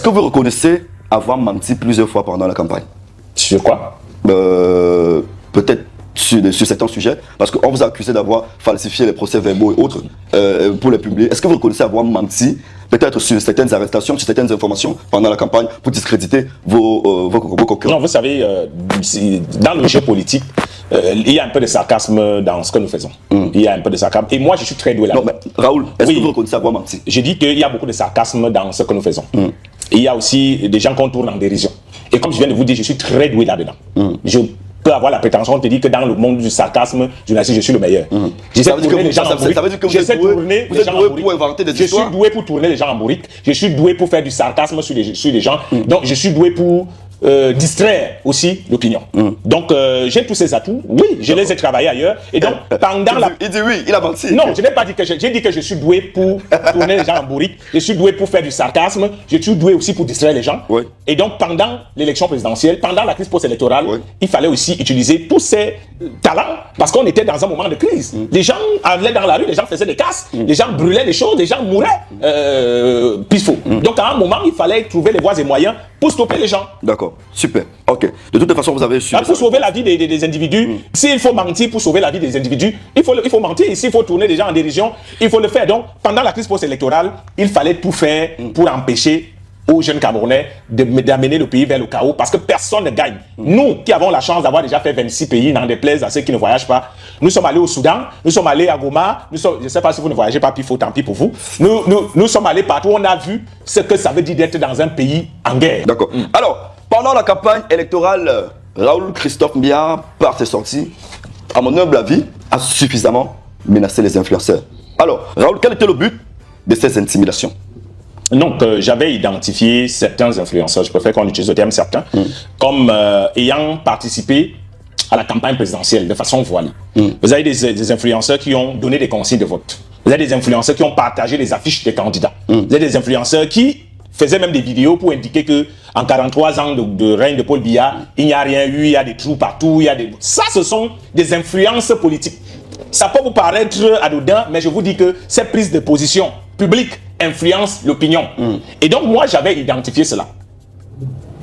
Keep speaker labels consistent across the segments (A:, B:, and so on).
A: que vous reconnaissez avoir menti plusieurs fois pendant la campagne?
B: Sur quoi?
A: Peut-être sur certains sujets, parce qu'on vous a accusé d'avoir falsifié les procès-verbaux et autres pour les publier. Est-ce que vous reconnaissez avoir menti, peut-être sur certaines arrestations, sur certaines informations pendant la campagne pour discréditer vos concurrents?
B: Non, vous savez, dans le jeu politique, il y a un peu de sarcasme dans ce que nous faisons. Il y a un peu de sarcasme. Et moi, je suis très doué là-dedans.
A: Raoul, est-ce que vous reconnaissez avoir menti?
B: Je dis qu'il y a beaucoup de sarcasme dans ce que nous faisons. Il y a aussi des gens qu'on tourne en dérision. Et comme je viens de vous dire, je suis très doué là-dedans. Je peux avoir la prétention de te dire que dans le monde du sarcasme journalistique, je suis le meilleur.
A: J'essaie de tourner les gens en bourrique. Ça veut dire que vous êtes doué pour inventer des histoires.
B: Je suis doué pour tourner les gens en bourrique. Je suis doué pour faire du sarcasme sur les gens. Donc, je suis doué pour distraire aussi l'opinion. Donc, j'ai tous ces atouts. Oui, je les ai travaillés ailleurs. Et donc, pendant la...
A: Il dit oui, il a menti.
B: Non, je n'ai pas dit que j'ai dit que je suis doué pour tourner les gens en bourrique. Je suis doué pour faire du sarcasme. Je suis doué aussi pour distraire les gens.
A: Oui.
B: Et donc, pendant l'élection présidentielle, pendant la crise post-électorale, il fallait aussi utiliser tous ces talents parce qu'on était dans un moment de crise. Les gens allaient dans la rue, les gens faisaient des casses, les gens brûlaient des choses, les gens mouraient. Pifo. Donc, à un moment, il fallait trouver les voies et moyens pour stopper les gens.
A: D'accord, super, ok. De toute façon, vous avez su...
B: Pour sauver la vie des individus, s'il faut mentir pour sauver la vie des individus, il faut mentir. S'il faut tourner les gens en dérision, il faut le faire. Donc, pendant la crise post-électorale, il fallait tout faire pour empêcher aux jeunes Camerounais d'amener le pays vers le chaos parce que personne ne gagne. Nous qui avons la chance d'avoir déjà fait 26 pays, n'en déplaise à ceux qui ne voyagent pas, nous sommes allés au Soudan, nous sommes allés à Goma, je ne sais pas si vous ne voyagez pas, puis tant pis pour vous. Nous sommes allés partout, on a vu ce que ça veut dire d'être dans un pays en guerre.
A: D'accord. Alors, pendant la campagne électorale, Raoul Christophe Mbiya, par ses sorties, à mon humble avis, a suffisamment menacé les influenceurs. Alors, Raoul, quel était le but de ces intimidations?
B: Donc, j'avais identifié certains influenceurs, je préfère qu'on utilise le terme certains, comme ayant participé à la campagne présidentielle de façon voilée. Vous avez des influenceurs qui ont donné des consignes de vote. Vous avez des influenceurs qui ont partagé les affiches des candidats. Vous avez des influenceurs qui faisaient même des vidéos pour indiquer que en 43 ans de règne de Paul Biya, il n'y a rien eu, il y a des trous partout, il y a des... Ça, ce sont des influences politiques. Ça peut vous paraître anodin, mais je vous dis que ces prises de position publiques influencent l'opinion. Et donc, moi, j'avais identifié cela.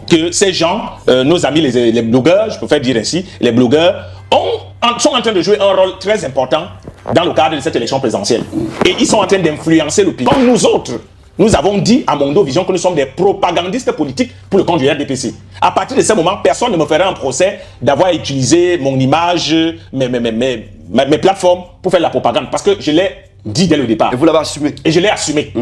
B: Que ces gens, nos amis les blogueurs, je préfère dire ainsi, les blogueurs, sont en train de jouer un rôle très important dans le cadre de cette élection présidentielle. Et ils sont en train d'influencer l'opinion. Comme nous autres, nous avons dit à Mondo Vision que nous sommes des propagandistes politiques pour le compte du RDPC. À partir de ce moment, personne ne me fera un procès d'avoir utilisé mon image, mes plateformes pour faire la propagande. Parce que je l'ai dit dès le départ.
A: Et vous l'avez assumé.
B: Et je l'ai assumé.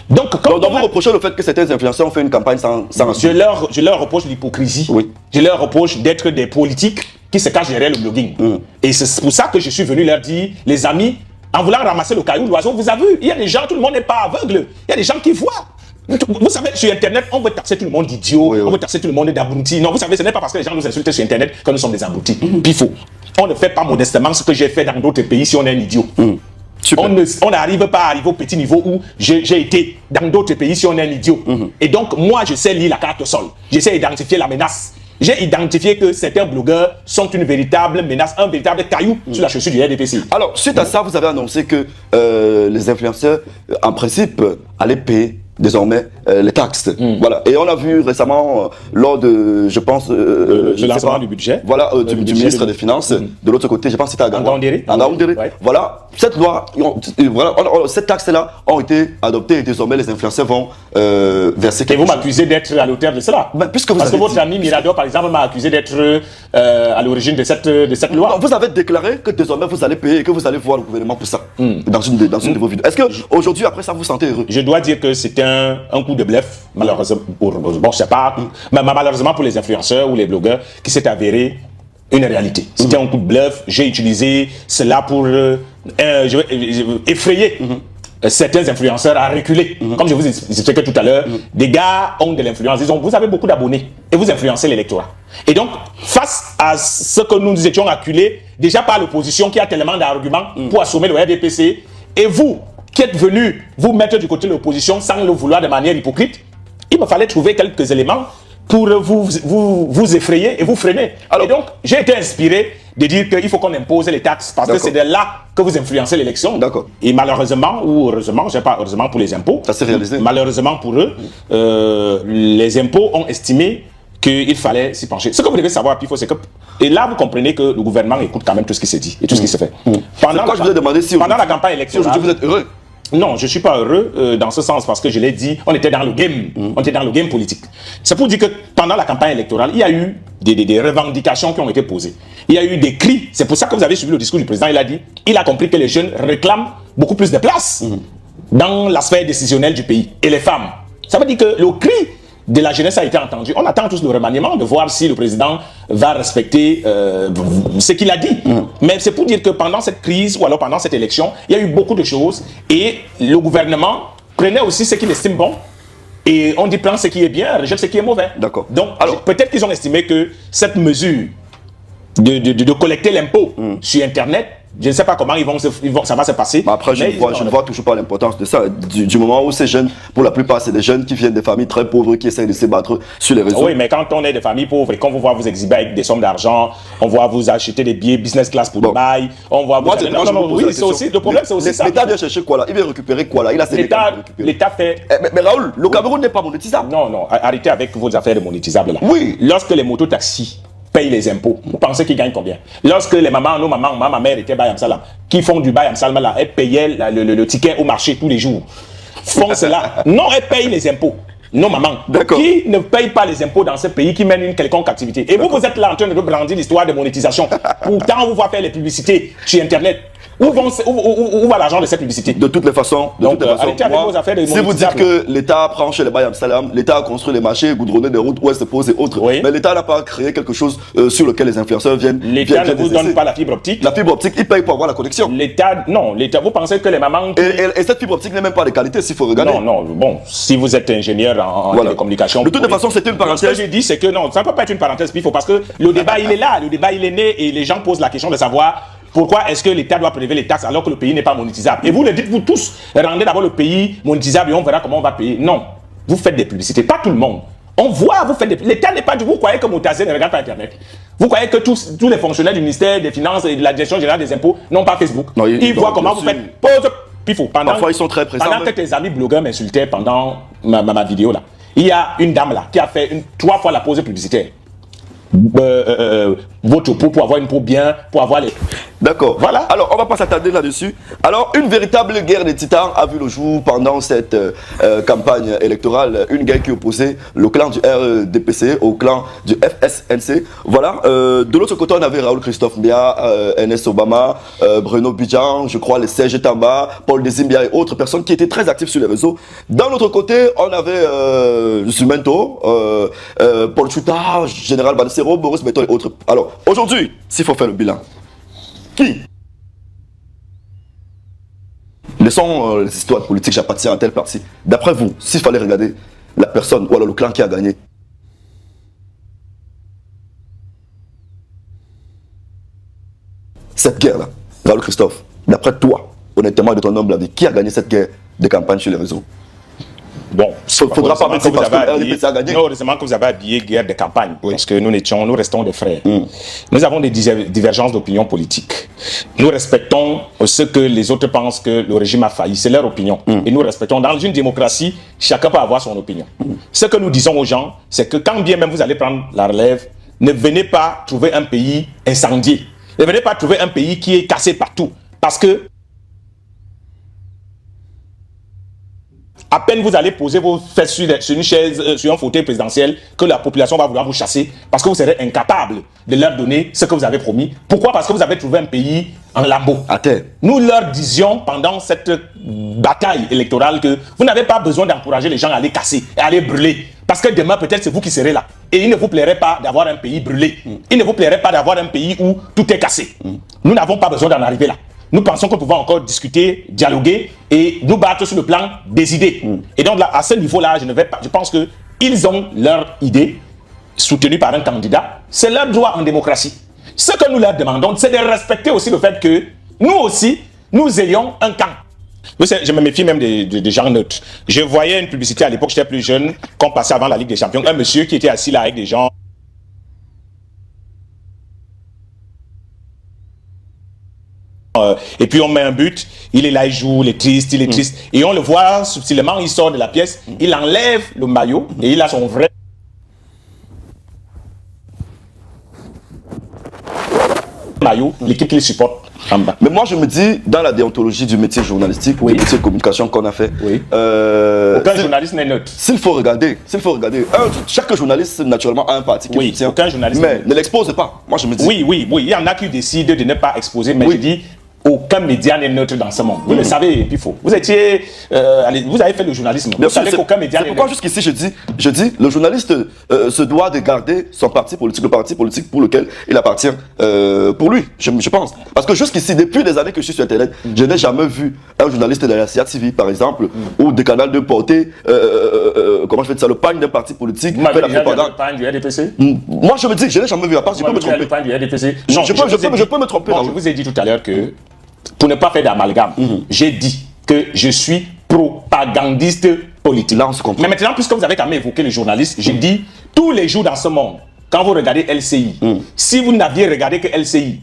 B: Donc,
A: vous reprochez le fait que certains influenceurs ont fait une campagne sans assumer.
B: Je leur reproche l'hypocrisie.
A: Oui.
B: Je leur reproche d'être des politiques qui se cachent derrière le blogging. Et c'est pour ça que je suis venu leur dire, les amis, en voulant ramasser le caillou, l'oiseau, vous avez vu, il y a des gens, tout le monde n'est pas aveugle. Il y a des gens qui voient. Vous savez, sur Internet, on veut taxer tout le monde d'idiot, on veut taxer tout le monde d'abrutis. Non, vous savez, ce n'est pas parce que les gens nous insultent sur Internet que nous sommes des abrutis. Pifo. On ne fait pas modestement ce que j'ai fait dans d'autres pays si on est un idiot. On n'arrive pas à arriver au petit niveau où j'ai été dans d'autres pays si on est un idiot. Et donc, moi, je sais lire la carte au sol. Je sais identifier la menace. J'ai identifié que certains blogueurs sont une véritable menace, un véritable caillou sur la chaussure du RDPC.
A: Alors, suite à ça, vous avez annoncé que les influenceurs, en principe, allaient payer désormais les taxes. Voilà. Et on a vu récemment, lors de, je pense...
B: le lancement du budget.
A: Voilà, du ministre des Finances. De l'autre côté, je pense que c'était à Ngaoundéré. Voilà. Cette loi, cette taxe-là ont été adoptées et désormais les influenceurs vont verser quelque chose.
B: Et vous m'accusez d'être à l'auteur de cela.
A: Puisque vous
B: Parce que votre ami Mirador, par exemple, m'a accusé d'être à l'origine de cette loi.
A: Non, vous avez déclaré que désormais vous allez payer et que vous allez voir le gouvernement pour ça. Dans une de vos vidéos. Est-ce qu'aujourd'hui, après ça, vous vous sentez heureux?
B: Je dois dire que c'était un coup de bluff, malheureusement. Bon, je sais pas, mais malheureusement pour les influenceurs ou les blogueurs, qui s'est avéré une réalité. C'était un coup de bluff. J'ai utilisé cela pour effrayer certains influenceurs à reculer. Comme je vous expliquais tout à l'heure, des gars ont de l'influence. Ils ont, vous avez beaucoup d'abonnés et vous influencez l'électorat. Et donc, face à ce que nous étions acculés, déjà par l'opposition qui a tellement d'arguments pour assommer le RDPC, et vous, qui êtes venu vous mettre du côté de l'opposition sans le vouloir de manière hypocrite, il me fallait trouver quelques éléments pour vous effrayer et vous freiner. Alors, et donc, j'ai été inspiré de dire qu'il faut qu'on impose les taxes, parce que c'est de là que vous influencez l'élection.
A: D'accord.
B: Et malheureusement, ou heureusement, je sais pas, heureusement pour les impôts,
A: ça s'est réalisé.
B: Malheureusement pour eux, les impôts ont estimé qu'il fallait s'y pencher. Ce que vous devez savoir, Pifo, c'est que, et là vous comprenez que le gouvernement écoute quand même tout ce qui se dit et tout ce qui se fait. Pendant la campagne électorale,
A: si vous êtes heureux.
B: Non, je ne suis pas heureux dans ce sens parce que je l'ai dit, on était dans le game, on était dans le game politique. C'est pour dire que pendant la campagne électorale, il y a eu des revendications qui ont été posées. Il y a eu des cris. C'est pour ça que vous avez suivi le discours du président. Il a dit, il a compris que les jeunes réclament beaucoup plus de place dans la sphère décisionnelle du pays. Et les femmes. Ça veut dire que le cri de la jeunesse a été entendu. On attend tous le remaniement de voir si le président va respecter ce qu'il a dit. Mais c'est pour dire que pendant cette crise ou alors pendant cette élection, il y a eu beaucoup de choses et le gouvernement prenait aussi ce qu'il estime bon. Et on dit prendre ce qui est bien, rejette ce qui est mauvais.
A: D'accord.
B: Donc peut-être qu'ils ont estimé que cette mesure de collecter l'impôt sur Internet, je ne sais pas comment ça va se passer.
A: Mais après, je ne vois toujours pas l'importance de ça. Du moment où ces jeunes, pour la plupart, c'est des jeunes qui viennent des familles très pauvres, qui essaient de se battre sur les réseaux.
B: Oui, mais quand on est des familles pauvres et qu'on vous voit vous exhiber avec des sommes d'argent, on voit vous acheter des billets business class pour Dubaï, on voit vous...
A: oui, c'est aussi... Le problème, c'est aussi ça. L'État vient chercher quoi là? Il vient récupérer quoi là? Il a ses
B: L'État fait...
A: Mais Raoul, le Cameroun n'est pas monétisable.
B: Non, arrêtez avec vos affaires de monétisables là.
A: Oui.
B: Lorsque les mototaxis payent les impôts, vous pensez qu'ils gagnent combien? Lorsque les mamans, nos mamans, ma mère était Bayam Salam, qui font du Bayam Salam là, elles payaient le ticket au marché tous les jours. Font cela. Non, elles payent les impôts. Nos mamans. Qui ne payent pas les impôts dans ce pays, qui mènent une quelconque activité. Et vous êtes là en train de brandir l'histoire de monétisation. Pourtant, on vous voit faire les publicités sur Internet. Où va l'argent de cette publicité?
A: De toutes les façons.
B: Arrêtez avec vos affaires de
A: si vous dites que l'État prend chez les Bayam Salam, l'État a construit les marchés, goudronné des routes où elle se pose et autres.
B: Oui.
A: Mais l'État n'a pas créé quelque chose sur lequel les influenceurs viennent.
B: L'État ne vous donne pas la fibre optique.
A: La fibre optique, il paye pour avoir la connexion.
B: L'État, vous pensez que les mamans...
A: Et cette fibre optique n'est même pas de qualité, s'il faut regarder.
B: Non, bon, si vous êtes ingénieur en télécommunication...
A: De toute façon, c'était une parenthèse.
B: Ce que j'ai dit, c'est que non, ça ne peut pas être une parenthèse, parce que le débat, il est là, le débat, il est né, et les gens posent la question de savoir... Pourquoi est-ce que l'État doit prélever les taxes alors que le pays n'est pas monétisable? Et vous le dites, vous tous, rendez d'abord le pays monétisable et on verra comment on va payer. Non, vous faites des publicités, pas tout le monde. On voit, vous faites des... L'État n'est pas du... Vous croyez que Moutazé ne regarde pas Internet? Vous croyez que tous les fonctionnaires du ministère des Finances et de la Direction Générale des Impôts n'ont pas Facebook?
A: Non,
B: ils voient comment vous faites... Pause, Pifo.
A: Parfois, ils sont très présents.
B: Pendant que tes amis blogueurs m'insultaient pendant ma vidéo là, il y a une dame là qui a fait 3 fois la pause publicitaire. Votre peau pour avoir une peau bien, pour avoir les...
A: D'accord.
B: Voilà.
A: Alors, on va pas s'attarder là-dessus. Alors, une véritable guerre des titans a vu le jour pendant cette campagne électorale. Une guerre qui opposait le clan du RDPC au clan du FSNC. Voilà. De l'autre côté, on avait Raoul Christophe Mbia, NS Obama, Bruno Bidjan, je crois, les Serge Tamba, Paul Desimbia et autres personnes qui étaient très actives sur les réseaux. D'un autre côté, on avait Sumento, Paul Chouta, Général Bansero, Boris Beton et autres. Alors, aujourd'hui, s'il faut faire le bilan, qui laissons les histoires politiques, j'appartiens à tel parti. D'après vous, s'il fallait regarder la personne ou alors le clan qui a gagné, cette guerre-là, Raoul Christophe, d'après toi, honnêtement et de ton humble avis, qui a gagné cette guerre de campagne sur les réseaux?
B: Bon,
A: il ne faudra pas mettre parce que RDPC a gagné.
B: Non, heureusement que vous avez habillé guerre de campagne, parce que nous restons des frères. Nous avons des divergences d'opinion politique. Nous respectons ce que les autres pensent que le régime a failli, c'est leur opinion. Et nous respectons. Dans une démocratie, chacun peut avoir son opinion. Ce que nous disons aux gens, c'est que quand bien même vous allez prendre la relève, ne venez pas trouver un pays incendié. Ne venez pas trouver un pays qui est cassé partout. Parce que à peine vous allez poser vos fesses sur une chaise, sur un fauteuil présidentiel, que la population va vouloir vous chasser parce que vous serez incapable de leur donner ce que vous avez promis. Pourquoi? Parce que vous avez trouvé un pays en lambeaux.
A: À terre.
B: Nous leur disions pendant cette bataille électorale que vous n'avez pas besoin d'encourager les gens à aller casser et à aller brûler. Parce que demain, peut-être c'est vous qui serez là. Et il ne vous plairait pas d'avoir un pays brûlé. Il ne vous plairait pas d'avoir un pays où tout est cassé. Nous n'avons pas besoin d'en arriver là. Nous pensons que nous pouvons encore discuter, dialoguer et nous battre sur le plan des idées. Et donc là, à ce niveau-là, je pense qu'ils ont leur idée soutenue par un candidat. C'est leur droit en démocratie. Ce que nous leur demandons, c'est de respecter aussi le fait que nous aussi, nous ayons un camp. Vous savez, je me méfie même des gens neutres. Je voyais une publicité à l'époque, j'étais plus jeune, qu'on passait avant la Ligue des Champions. Un monsieur qui était assis là avec des gens et puis on met un but, il est là, il joue, il est triste, et on le voit subtilement, il sort de la pièce, il enlève le maillot, et il a son vrai maillot, l'équipe qu'il supporte en bas.
A: Mais moi, je me dis, dans la déontologie du métier journalistique, du métier de communication qu'on a fait,
B: aucun journaliste n'est neutre.
A: S'il faut regarder, chaque journaliste, naturellement, a un parti qui soutient,
B: aucun journaliste
A: mais ne l'expose pas. Moi, je me dis...
B: Oui, il y en a qui décident de ne pas exposer, mais je dis... Aucun média n'est neutre dans ce monde. Vous le savez, Pifo. Vous étiez, vous avez fait le journalisme. Vous savez qu'aucun média n'est neutre.
A: C'est pourquoi jusqu'ici je dis, le journaliste se doit de garder son parti politique, le parti politique pour lequel il appartient, pour lui, je pense. Parce que jusqu'ici, depuis des années que je suis sur Internet, je n'ai jamais vu un journaliste de la CIA TV, par exemple, ou des canaux de porter, comment je fais ça, le pagne d'un parti politique,
B: fait la propagande. Le pagne du RDPC.
A: Moi, je me dis, je n'ai jamais vu, à part, je peux me tromper.
B: Le pagne du RDPC.
A: Non, je peux me tromper.
B: Je vous ai dit tout à l'heure que pour ne pas faire d'amalgame, j'ai dit que je suis propagandiste politique.
A: Là, on se comprend.
B: Mais maintenant, puisque vous avez quand même évoqué les journalistes, j'ai dit tous les jours dans ce monde, quand vous regardez LCI, si vous n'aviez regardé que LCI,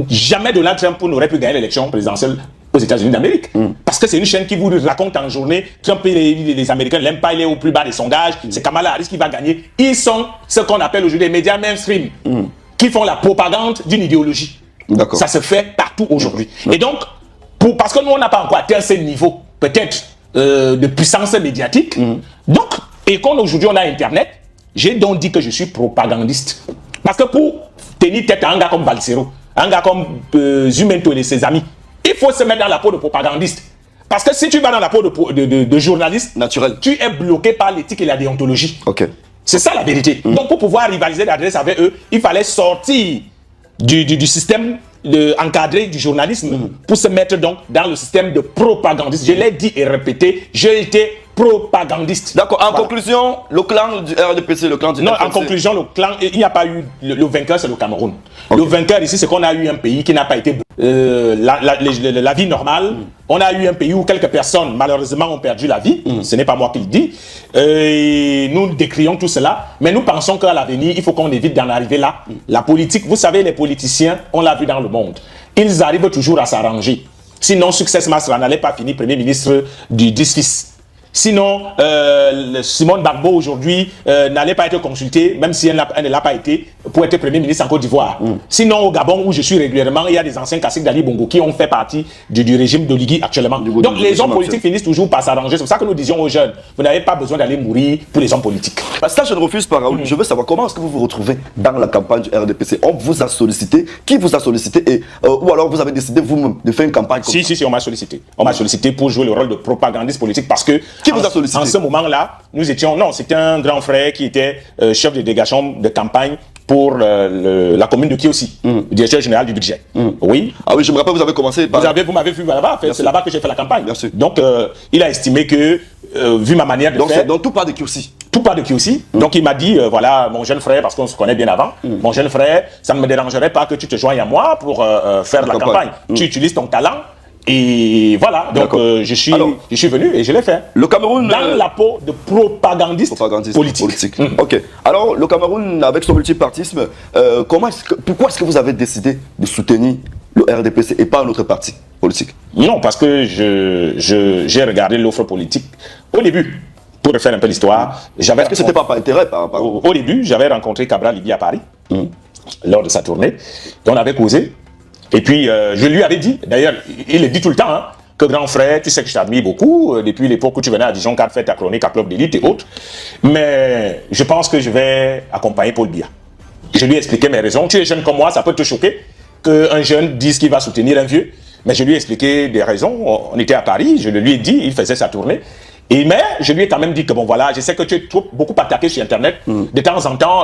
B: jamais Donald Trump n'aurait pu gagner l'élection présidentielle aux États-Unis d'Amérique. Parce que c'est une chaîne qui vous raconte en journée, Trump et les Américains l'aiment pas, il est au plus bas des sondages, c'est Kamala Harris qui va gagner. Ils sont ce qu'on appelle aujourd'hui les médias mainstream, qui font la propagande d'une idéologie. Ça se fait partout aujourd'hui. Et donc, parce que nous, on n'a pas encore atteint ce niveau, peut-être, de puissance médiatique. Donc, et quand aujourd'hui on a Internet, j'ai donc dit que je suis propagandiste. Parce que pour tenir tête à un gars comme Balsero, un gars comme Zumento et ses amis, il faut se mettre dans la peau de propagandiste. Parce que si tu vas dans la peau de journaliste, naturel, tu es bloqué par l'éthique et la déontologie. C'est ça la vérité. Donc, pour pouvoir rivaliser l'adresse avec eux, il fallait sortir du système encadré du journalisme pour se mettre donc dans le système de propagandiste. Je l'ai dit et répété, j'ai été propagandiste.
A: D'accord. En conclusion, le clan du RDPC, le clan du
B: Non, en conclusion, le clan, il n'y a pas eu... Le vainqueur, c'est le Cameroun. Le vainqueur ici, c'est qu'on a eu un pays qui n'a pas été... la vie normale. On a eu un pays où quelques personnes, malheureusement, ont perdu la vie. Ce n'est pas moi qui le dis. Nous décrions tout cela. Mais nous pensons qu'à l'avenir, il faut qu'on évite d'en arriver là. La politique, vous savez, les politiciens, on l'a vu dans le monde. Ils arrivent toujours à s'arranger. Sinon, Success Masra n'allait pas finir Premier ministre du 10 fils. Sinon, Simone Gbagbo aujourd'hui n'allait pas être consultée, même si elle ne l'a pas été, pour être Premier ministre en Côte d'Ivoire. Sinon, au Gabon, où je suis régulièrement, il y a des anciens caciques d'Ali Bongo qui ont fait partie du régime d'Oligui actuellement. Donc les hommes politiques finissent toujours par s'arranger. C'est pour ça que nous disions aux jeunes, vous n'avez pas besoin d'aller mourir pour les hommes politiques.
A: Ça, je ne refuse pas, Raoul. Je veux savoir comment est-ce que vous vous retrouvez dans la campagne du RDPC. On vous a sollicité. Qui vous a sollicité et, ou alors vous avez décidé vous-même de faire une campagne comme ça?
B: Si, on m'a sollicité. On m'a sollicité pour jouer le rôle de propagandiste politique parce que...
A: Qui vous a sollicité?
B: En ce moment-là, nous étions... Non, c'était un grand frère qui était chef de délégation de campagne pour la commune de Kiossi, directeur général du budget. Oui.
A: Ah oui, je me rappelle, vous avez commencé par...
B: Vous m'avez vu là-bas, c'est là-bas que j'ai fait la campagne.
A: Bien sûr.
B: Donc, il a estimé que, vu ma manière de faire...
A: Donc tout part de Kiossi.
B: Tout part de Kiossi. Donc il m'a dit, voilà, mon jeune frère, parce qu'on se connaît bien avant, mon jeune frère, ça ne me dérangerait pas que tu te joignes à moi pour faire la campagne. Tu utilises ton talent. Et voilà, donc je suis venu et je l'ai fait.
A: Le Cameroun...
B: Dans la peau de propagandiste politique.
A: Ok. Alors, le Cameroun, avec son multipartisme, pourquoi est-ce que vous avez décidé de soutenir le RDPC et pas un autre parti politique?
B: Non, parce que j'ai regardé l'offre politique au début. Pour refaire un peu l'histoire, j'avais...
A: Est-ce que c'était pas par intérêt
B: Au début, j'avais rencontré Cabral Libye à Paris, lors de sa tournée. On avait causé. Et puis, je lui avais dit, d'ailleurs, il le dit tout le temps, que grand frère, tu sais que je t'admire beaucoup, depuis l'époque où tu venais à Dijon 4 faire ta chronique à Club d'élite et autres. Mais je pense que je vais accompagner Paul Biya. Je lui ai expliqué mes raisons. Tu es jeune comme moi, ça peut te choquer qu'un jeune dise qu'il va soutenir un vieux. Mais je lui ai expliqué des raisons. On était à Paris, je le lui ai dit, il faisait sa tournée. Mais je lui ai quand même dit que bon voilà, je sais que tu es beaucoup attaqué sur Internet. De temps en temps,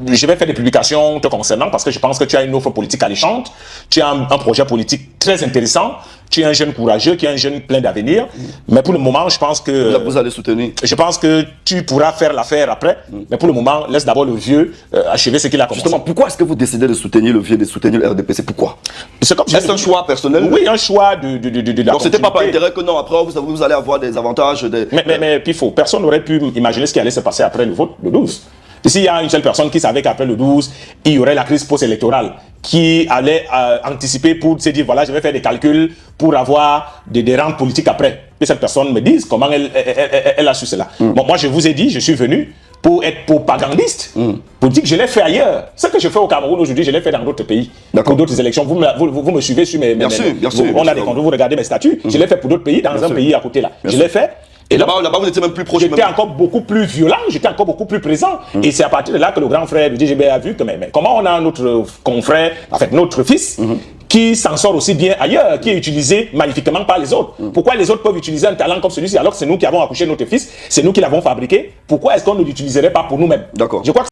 B: je vais faire des publications te concernant parce que je pense que tu as une offre politique alléchante. Tu as un projet politique très intéressant. Tu es un jeune courageux, qui est un jeune plein d'avenir. Mais pour le moment, je pense que...
A: Vous allez soutenir.
B: Je pense que tu pourras faire l'affaire après. Mais pour le moment, laisse d'abord le vieux achever ce qu'il a commencé.
A: Justement, pourquoi est-ce que vous décidez de soutenir le vieux, de soutenir le RDPC? Pourquoi?
B: C'est
A: un choix personnel?
B: Oui, un choix de la
A: Donc c'était pas par intérêt que non, après vous allez avoir des avantages.
B: Mais Pifo, personne n'aurait pu imaginer ce qui allait se passer après le vote de 12. S'il y a une seule personne qui savait qu'après le 12, il y aurait la crise post-électorale, qui allait anticiper pour se dire, voilà, je vais faire des calculs pour avoir des rentes politiques après. Que cette personne me dise comment elle a su cela. Bon, moi, je vous ai dit, je suis venu pour être propagandiste, pour dire que je l'ai fait ailleurs. Ce que je fais au Cameroun aujourd'hui, je l'ai fait dans d'autres pays, pour d'autres élections. Vous me suivez sur mes...
A: Bien sûr.
B: On a des comptes, vous regardez mes statuts. Je l'ai fait pour d'autres pays, dans un pays à côté là. Je l'ai fait.
A: Et là-bas, vous étiez même plus proche.
B: J'étais encore beaucoup plus violent, j'étais encore beaucoup plus présent. Et c'est à partir de là que le grand frère du DGB a vu que mais comment on a notre confrère, en fait notre fils, qui s'en sort aussi bien ailleurs, qui est utilisé magnifiquement par les autres. Pourquoi les autres peuvent utiliser un talent comme celui-ci alors que c'est nous qui avons accouché notre fils, c'est nous qui l'avons fabriqué? Pourquoi est-ce qu'on ne l'utiliserait pas pour nous-mêmes?
A: D'accord.
B: Je crois que